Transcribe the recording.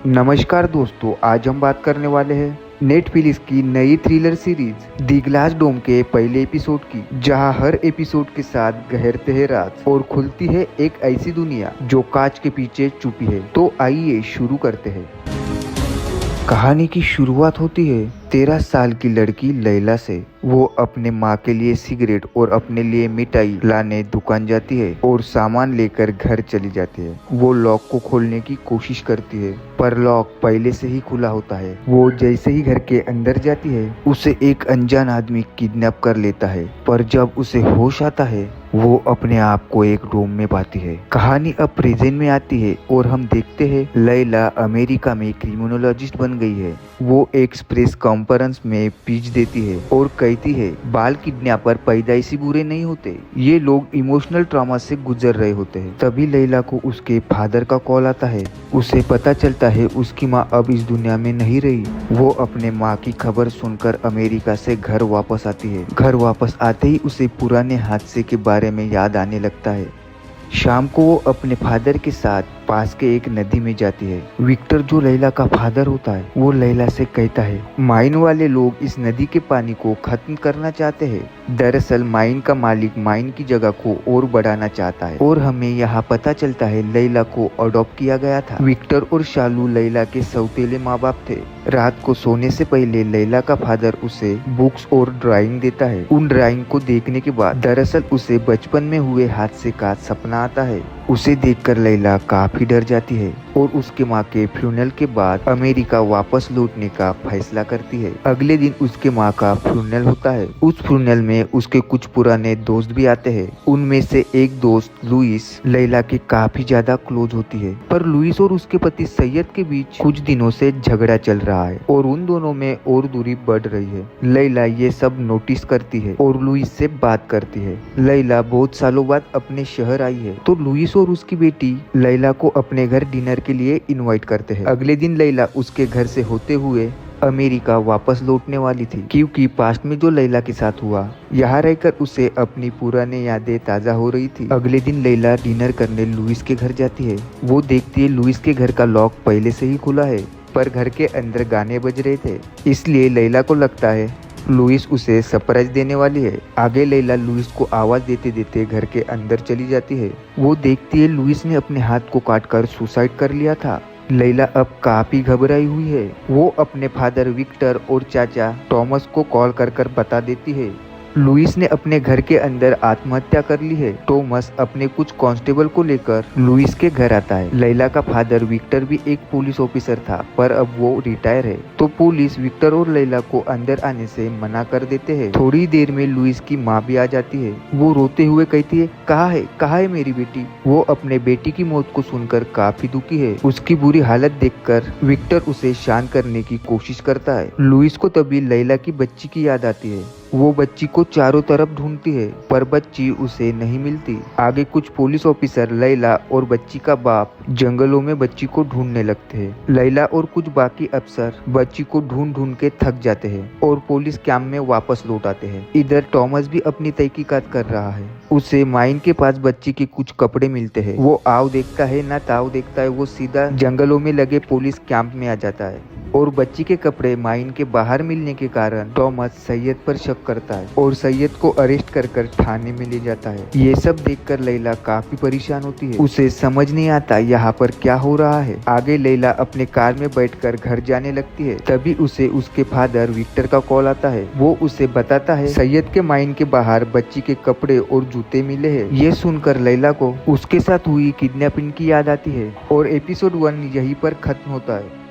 नमस्कार दोस्तों, आज हम बात करने वाले हैं नेटफ्लिक्स की नई थ्रिलर सीरीज दी ग्लास डोम के पहले एपिसोड की, जहां हर एपिसोड के साथ गहरते हैं रात और खुलती है एक ऐसी दुनिया जो कांच के पीछे छुपी है। तो आइए शुरू करते हैं। कहानी की शुरुआत होती है 13 साल की लड़की लैला से। वो अपने माँ के लिए सिगरेट और अपने लिए मिठाई लाने दुकान जाती है और सामान लेकर घर चली जाती है। वो लॉक को खोलने की कोशिश करती है, पर लॉक पहले से ही खुला होता है। वो जैसे ही घर के अंदर जाती है, उसे एक अनजान आदमी किडनैप कर लेता है। पर जब उसे होश आता है, वो अपने आप को एक रूम में पाती है। कहानी अब प्रेजेंट में आती है और हम देखते हैं लैला अमेरिका में क्रिमिनोलॉजिस्ट बन गई है। वो एक प्रेस कॉन्फ्रेंस में स्पीच देती है और कहती है बाल किडनैपर पैदाइशी बुरे नहीं होते, ये लोग इमोशनल ट्रॉमा से गुजर रहे होते हैं। तभी लैला को उसके फादर का कॉल आता है। उसे पता चलता है उसकी माँ अब इस दुनिया में नहीं रही। वो अपने माँ की खबर सुनकर अमेरिका से घर वापस आती है। घर वापस आते ही उसे पुराने हादसे के बारे में याद आने लगता है। शाम को वो अपने फादर के साथ पास के एक नदी में जाती है। विक्टर, जो लैला का फादर होता है, वो लैला से कहता है माइन वाले लोग इस नदी के पानी को खत्म करना चाहते हैं। दरअसल माइन का मालिक माइन की जगह को और बढ़ाना चाहता है और हमें यहाँ पता चलता है लैला को अडॉप्ट किया गया था। विक्टर और शालू लैला के सौतेले माँ बाप थे। रात को सोने से पहले लैला का फादर उसे बुक्स और ड्राइंग देता है। उन ड्राइंग को देखने के बाद दरअसल उसे बचपन में हुए हादसे का सपना आता है। उसे देखकर लैला काफी डर जाती है और उसके माँ के फ्यूनरल के बाद अमेरिका वापस लौटने का फैसला करती है। अगले दिन उसके माँ का फ्यूनरल होता है। उस फ्यूनरल में उसके कुछ पुराने दोस्त भी आते हैं। उनमें से एक दोस्त लुइस लैला के काफी ज्यादा क्लोज होती है, पर लुइस और उसके पति सैयद के बीच कुछ दिनों से झगड़ा चल रहा है और उन दोनों में और दूरी बढ़ रही है। लैला ये सब नोटिस करती है और लुइस से बात करती है। लैला बहुत सालों बाद अपने शहर आई है, तो लुइस और उसकी बेटी लैला को अपने घर डिनर के लिए इनवाइट करते हैं। अगले दिन लैला उसके घर से होते हुए अमेरिका वापस लौटने वाली थी, क्योंकि पास्ट में जो लैला के साथ हुआ, यहाँ रहकर उसे अपनी पुरानी यादें ताजा हो रही थी। अगले दिन लैला डिनर करने लुइस के घर जाती है। वो देखती है लुइस के घर का लॉक पहले से ही खुला है, पर घर के अंदर गाने बज रहे थे, इसलिए लैला को लगता है लुइस उसे सरप्राइज देने वाली है। आगे लैला लुइस को आवाज देते देते घर के अंदर चली जाती है। वो देखती है लुइस ने अपने हाथ को काटकर सुसाइड कर लिया था। लैला अब काफी घबराई हुई है। वो अपने फादर विक्टर और चाचा थॉमस को कॉल कर बता देती है लुइस ने अपने घर के अंदर आत्महत्या कर ली है। थॉमस अपने कुछ कांस्टेबल को लेकर लुइस के घर आता है। लैला का फादर विक्टर भी एक पुलिस ऑफिसर था, पर अब वो रिटायर है, तो पुलिस विक्टर और लैला को अंदर आने से मना कर देते हैं। थोड़ी देर में लुइस की माँ भी आ जाती है। वो रोते हुए कहती है कहाँ है मेरी बेटी। वो अपने बेटी की मौत को सुनकर काफी दुखी है। उसकी बुरी हालत देखकर विक्टर उसे शांत करने की कोशिश करता है। लुइस को तभी लैला की बच्ची की याद आती है। वो बच्ची को चारों तरफ ढूंढती है, पर बच्ची उसे नहीं मिलती। आगे कुछ पुलिस ऑफिसर लैला और बच्ची का बाप जंगलों में बच्ची को ढूंढने लगते हैं। लैला और कुछ बाकी अफसर बच्ची को ढूंढ ढूंढ के थक जाते हैं और पुलिस कैंप में वापस लौट आते हैं। इधर थॉमस भी अपनी तहकीकात कर रहा है। उसे माइन के पास बच्ची के कुछ कपड़े मिलते हैं। वो आव देखता है ना ताव देखता है, वो सीधा जंगलों में लगे पुलिस कैंप में आ जाता है और बच्ची के कपड़े माइन के बाहर मिलने के कारण थॉमस सैयद पर शक करता है और सैयद को अरेस्ट कर थाने में ले जाता है। ये सब देखकर लैला काफी परेशान होती है। उसे समझ नहीं आता यहाँ पर क्या हो रहा है। आगे लैला अपने कार में बैठकर घर जाने लगती है। तभी उसे उसके फादर विक्टर का कॉल आता है। वो उसे बताता है सैयद के माइन के बाहर बच्ची के कपड़े और जूते मिले हैं। ये सुनकर लैला को उसके साथ हुई किडनैपिंग की याद आती है और एपिसोड 1 यहीं पर खत्म होता है।